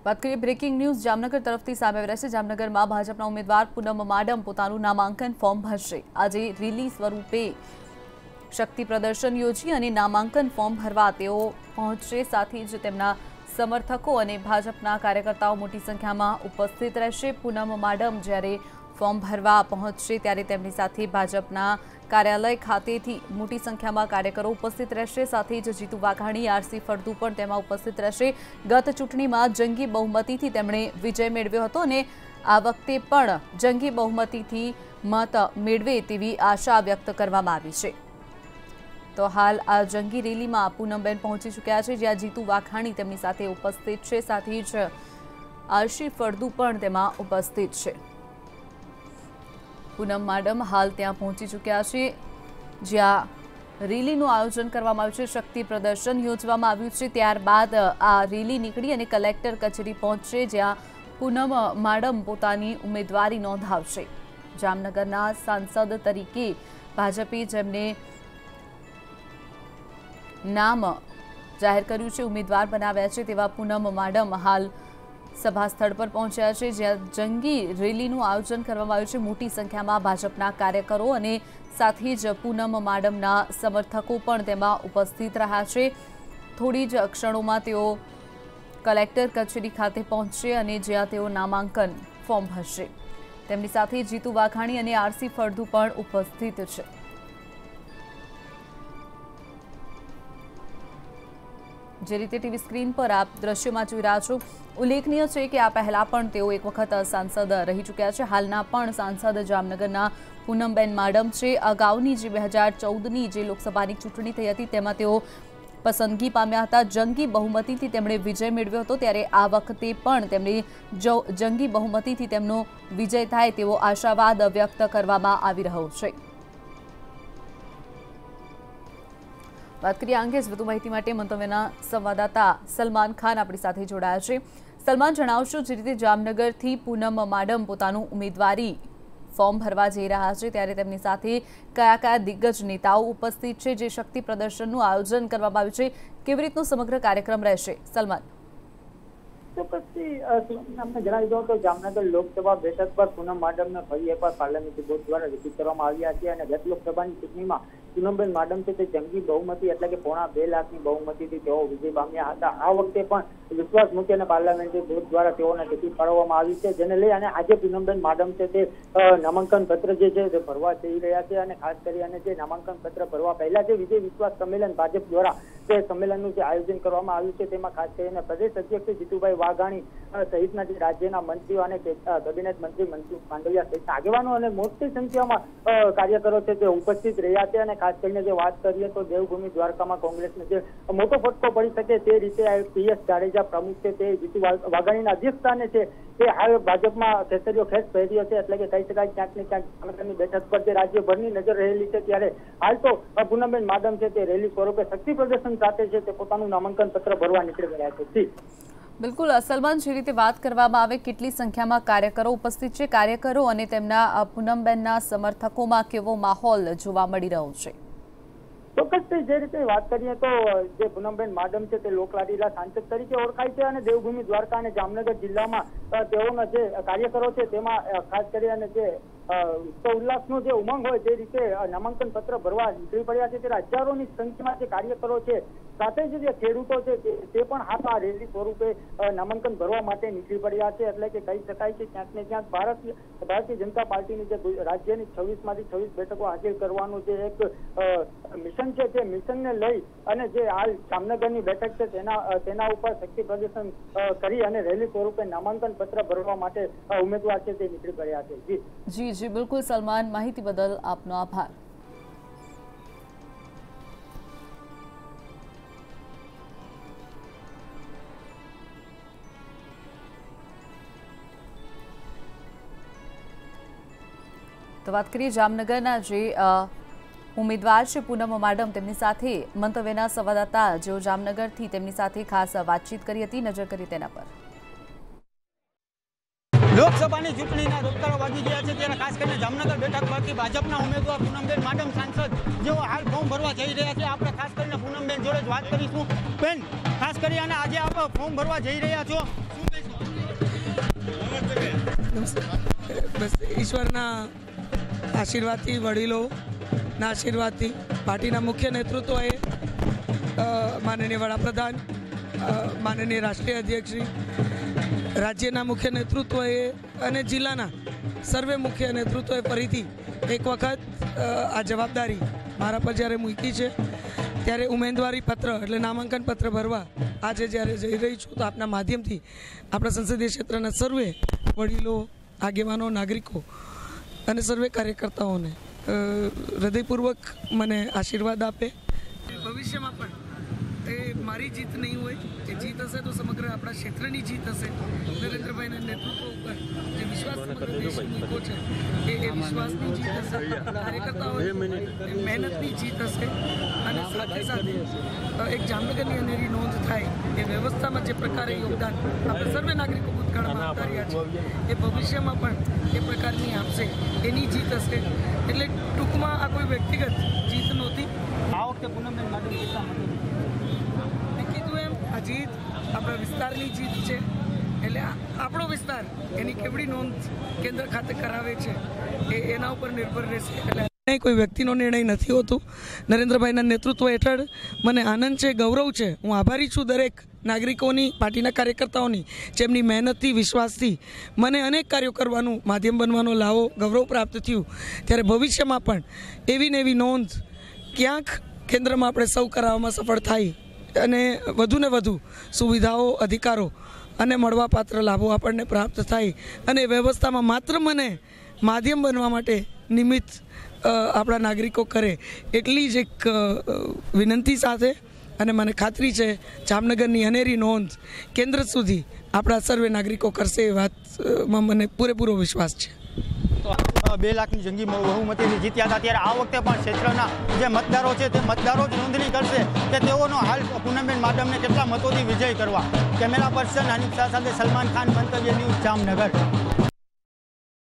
बात करिए breaking news Jamnagar तरफथी सामे આવી છે। જામનગરમાં ભાજપના ઉમેદવાર પૂનમ માડમ પોતાનું નામાંકન ફોર્મ ભરશે। આજે રેલી સ્વરૂપે શક્તિ પ્રદર્શન યોજી અને નામાંકન ફોર્મ ભરવા તેઓ પહોંચશે। સાથે જ તેમના સમર્થકો અને ભાજપના કાર્યકર્તાઓ મોટી સંખ્યામાં ઉપસ્થિત રહેશે। પૂનમ માડમ જ્યારે ફોર્મ ભરવા પહોંચશે ત્યારે તેમની સાથે ભાજપના કાર્યાલય ખાતેથી મોટી સંખ્યામાં કાર્યકરો ઉપસ્થિત રહેશે। સાથે જ જીતુ વાઘાણી, આરસી ફળદુ પણ તેમાં ઉપસ્થિત રહેશે। ગત ચૂંટણીમાં જંગી બહુમતીથી તેમણે વિજય મેળવ્યો હતો અને આ વખતે પણ જંગી બહુમતીથી મત મેળવે તેવી આશા વ્યક્ત કરવામાં આવી છે। તો હાલ આ જંગી રેલીમાં પૂનમબેન પહોંચી ચૂક્યા છે, જ્યાં જીતુ વાઘાણી તેમની સાથે ઉપસ્થિત છે। સાથે જ આરસી ફળદુ પણ તેમાં ઉપસ્થિત છે। પૂનમ માડમ હાલ ત્યાં પહોંચી ચૂક્યા છે, જ્યાં રેલીનું આયોજન કરવામાં આવ્યું છે। શક્તિ પ્રદર્શન યોજવામાં આવ્યું છે। ત્યારબાદ આ રેલી નીકળી અને કલેક્ટર કચેરી પહોંચશે, જ્યાં પૂનમ માડમ પોતાની ઉમેદવારી નોંધાવશે। જામનગરના સાંસદ તરીકે ભાજપે જેમને નામ જાહેર કર્યું છે, ઉમેદવાર બનાવ્યા છે, તેવા પૂનમ માડમ હાલ સભા સ્થળ પર પહોંચ્યા છે, જ્યાં જંગી રેલીનું આયોજન કરવામાં આવ્યું છે। મોટી સંખ્યામાં ભાજપના કાર્યકરો અને સાથે જ પૂનમ માડમના સમર્થકો પણ તેમાં ઉપસ્થિત રહ્યા છે। થોડી જ ક્ષણોમાં તેઓ કલેક્ટર કચેરી ખાતે પહોંચશે અને જ્યાં તેઓ નામાંકન ફોર્મ ભરશે। તેમની સાથે જીતુ વાઘાણી અને આરસી ફળદુ પણ ઉપસ્થિત છે। જે રીતે ટીવી સ્ક્રીન પર આપ દ્રશ્યોમાં જોઈ રહ્યા છો, ઉલ્લેખનીય છે કે આ પહેલા પણ તેઓ એક વખત સાંસદ રહી ચૂક્યા છે। હાલના પણ સાંસદ જામનગરના પૂનમબેન માડમ છે। અગાઉની જે 2014ની જે લોકસભાની ચૂંટણી થઈ હતી તેમાં તેઓ પસંદગી પામ્યા હતા। જંગી બહુમતીથી તેમણે વિજય મેળવ્યો હતો, ત્યારે આ વખતે પણ તેમણે જંગી બહુમતીથી તેમનો વિજય થાય તેવો આશાવાદ વ્યક્ત કરવામાં આવી રહ્યો છે। વાત કરીએ અંગે વધુ માહિતી માટે મંતવ્યના સંવાદદાતા સલમાન ખાન આપણી સાથે જોડાયા છે। સલમાન, જણાવશો જે રીતે જામનગરથી પૂનમ માડમ પોતાનું ઉમેદવારી ફોર્મ ભરવા જઈ રહ્યા છે, ત્યારે તેમની સાથે કયા કયા દિગ્ગજ નેતાઓ ઉપસ્થિત છે, જે શક્તિ પ્રદર્શનનું આયોજન કરવામાં આવ્યું છે, કેવી રીતનો સમગ્ર કાર્યક્રમ રહેશે? સલમાન, આપણે જણાવી દઉં તો જામનગર લોકસભા બેઠક પર પૂનમ માડમને ફરી એકવાર પાર્લામેન્ટરી બોર્ડ દ્વારા રજૂ કરવામાં આવ્યા છે અને ગત લોકસભાની ચૂંટણીમાં પૂનમબેન માડમ છે તે જંગી બહુમતી એટલે કે 2.5 લાખની બહુમતીથી તેઓ વિજય પામ્યા હતા। આ વખતે પણ વિશ્વાસ મૂકી અને પાર્લામેન્ટરી બોર્ડ દ્વારા તેઓને ટિકિટ ફાળવવામાં આવી છે, જેને લઈ અને આજે પૂનમબેન માડમ છે તે નામાંકન પત્ર જે છે તે ભરવા જઈ રહ્યા છે। અને ખાસ કરી અને જે નામાંકન પત્ર ભરવા પહેલા જે વિજય વિશ્વાસ સંમેલન ભાજપ દ્વારા તે સંમેલનનું જે આયોજન કરવામાં આવ્યું છે, તેમાં ખાસ કરીને પ્રદેશ અધ્યક્ષ જીતુભાઈ વાઘાણી સહિતના જે રાજ્યના મંત્રીઓ અને કેબિનેટ મંત્રી મનસુખ માંડવિયા સહિતના આગેવાનો અને મોટી સંખ્યામાં કાર્યકરો છે તે ઉપસ્થિત રહ્યા છે। અને ખાસ કરીને જે વાત કરીએ તો દેવભૂમિ દ્વારકામાં કોંગ્રેસને જે મોટો ફટકો પડી શકે તે રીતે પીએસ જાડેજા પ્રમુખ છે તે જીતુ વાઘાણીના અધ્યક્ષસ્થાને છે તે હાલ ભાજપમાં કેસરીઓ ખેસ પહેર્યો છે, એટલે કે કહી શકાય ક્યાંક ને ક્યાંક જામનગરની બેઠક પર જે રાજ્યભરની નજર રહેલી છે, ત્યારે હાલ તો પૂનમબેન માડમ છે તે રેલી સ્વરૂપે શક્તિ પ્રદર્શન સાથે છે તે પોતાનું નામાંકન પત્ર ભરવા નીકળી ગયા છે। બિલકુલ સલમાન, જે રીતે વાત કરવામાં આવે કેટલી સંખ્યામાં કાર્યકરો ઉપસ્થિત છે, કાર્યકરો અને તેમના પૂનમબેનના સમર્થકોમાં કેવો માહોલ જોવા મળી રહ્યો છે? ચોક્કસથી જે રીતે વાત કરીએ તો જે પૂનમબેન માડમ છે તે લોકલાડીલા સાંસદ તરીકે ઓળખાય છે અને દેવભૂમિ દ્વારકા અને જામનગર જિલ્લામાં તેઓના જે કાર્યકરો છે તેમાં ખાસ કરી અને જે ઉલ્લાસનો જે ઉમંગ હોય તે રીતે નામાંકન પત્ર ભરવા નીકળી પડ્યા છે, ત્યારે હજારોની સંખ્યામાં જે કાર્યકરો છે સાથે જ જે ખેડૂતો છે તે પણ હાથ આ રેલી સ્વરૂપે નામાંકન ભરવા માટે નીકળી પડ્યા છે। એટલે કે કહી શકાય કે ક્યાંક ને ક્યાંક ભારતીય જનતા પાર્ટીની જે રાજ્યની 26માંથી 26 બેઠકો હાસિલ કરવાનું જે એક મિશન છે તે મિશનને લઈ અને જે હાલ જામનગરની બેઠક છે તેના ઉપર શક્તિ પ્રદર્શન કરી અને રેલી સ્વરૂપે નામાંકન પત્ર ભરવા માટે ઉમેદવાર છે તે નીકળી પડ્યા છે। જી જી બિલકુલ સલમાન, માહિતી બદલ આપનો આભાર। તો વાત કરીએ જામનગરના જે ઉમેદવાર છે પૂનમ માડમ, તેમની સાથે મંતવ્યના સંવાદદાતા જેઓ જામનગરથી તેમની સાથે ખાસ વાતચીત કરી હતી, નજર કરી તેના પર। લોકસભાની ચૂંટણીના રોકતાળો વાગી ગયા છે ત્યારે ખાસ કરીને જામનગર બેઠક પરથી ભાજપના ઉમેદવાર પૂનમબેન માડમ સાંસદ જેઓ હાલ ફોર્મ ભરવા જઈ રહ્યા છે. આપણે ખાસ કરીને પૂનમબેન જોડે જ વાત કરીશું. બેન, ખાસ કરી અને આજે આપ ફોર્મ ભરવા જઈ રહ્યા છો, બસ ઈશ્વરના આશીર્વાદથી, વડીલોના આશીર્વાદથી, પાર્ટીના મુખ્ય નેતૃત્વએ, માનનીય વડાપ્રધાન, માનનીય રાષ્ટ્રીય અધ્યક્ષશ્રી, રાજ્યના મુખ્ય નેતૃત્વએ અને જિલ્લાના સર્વે મુખ્ય નેતૃત્વએ ફરીથી એક વખત આ જવાબદારી મારા પર જ્યારે મૂકી છે ત્યારે ઉમેદવારી પત્ર એટલે નામાંકન પત્ર ભરવા આજે જ્યારે જઈ રહી છું તો આપના માધ્યમથી આપણા સંસદીય ક્ષેત્રના સર્વે વડીલો, આગેવાનો, નાગરિકો અને સર્વે કાર્યકર્તાઓને હૃદયપૂર્વક મને આશીર્વાદ આપે. ભવિષ્યમાં પણ એ મારી જીત નહીં હોય, એ જીત હશે તો સમગ્ર આપણા ક્ષેત્રની જીત હશે. નરેન્દ્રભાઈના નેતૃત્વ ઉપર જે વિશ્વાસ સમગ્ર દેશ મૂક્યો છે એ વિશ્વાસની જીત હશે, કાર્યકર્તાઓની મહેનતની જીત હશે. અને સાથે સાથે એક જામનગરની અનેરી નોંધ થાય એ વ્યવસ્થામાં જે પ્રકારે યોગદાન આપણે સર્વે નાગરિકો ભૂતકાળમાં આપતા રહ્યા છે એ ભવિષ્યમાં પણ એ પ્રકારની આપશે, એની જીત હશે. એટલે ટૂંકમાં આ કોઈ વ્યક્તિગત જીત નહોતી. આ વખતે પૂનમબેન માડમ કેટલા મતો? કીધું એમ, આ જીત આપણા વિસ્તારની જીત છે. એટલે આપણો વિસ્તાર એની કેવડી નોંધ કેન્દ્ર ખાતે કરાવે છે એના ઉપર નિર્ભર રહેશે. એટલે કોઈ વ્યક્તિનો નિર્ણય નથી હોતો. નરેન્દ્રભાઈના નેતૃત્વ હેઠળ મને આનંદ છે, ગૌરવ છે. હું આભારી છું દરેક નાગરિકોની, પાર્ટીના કાર્યકર્તાઓની, જેમની મહેનતથી, વિશ્વાસથી મને અનેક કાર્યો કરવાનું, માધ્યમ બનવાનો લાવો, ગૌરવ પ્રાપ્ત થયું. ત્યારે ભવિષ્યમાં પણ એવી ને એવી નોંધ ક્યાંક કેન્દ્રમાં આપણે સૌ કરાવવામાં સફળ થાય અને વધુને વધુ સુવિધાઓ, અધિકારો અને મળવાપાત્ર લાભો આપણને પ્રાપ્ત થાય અને વ્યવસ્થામાં માત્ર મને માધ્યમ બનવા માટે નિમિત્ત આપણા નાગરિકો કરે એટલી જ એક વિનંતી સાથે, અને મને ખાતરી છે જામનગરની અનેરી નોંધ કેન્દ્ર સુધી આપણા સર્વે નાગરિકો કરશે એ વાતમાં મને પૂરેપૂરો વિશ્વાસ છે. તો 2 લાખની જંગી બહુમતીથી જીત્યા હતા ત્યારે આ વખતે પણ ક્ષેત્રના જે મતદારો છે તે મતદારો જ નોંધણી કરશે કે તેઓનો હાલ પૂનમબેન માડમને કેટલા મતોથી વિજય કરવા. કેમેરા પર્સન હનીફ શાહ સાથે સલમાન ખાન, મંતવ્ય ન્યૂઝ, જામનગર.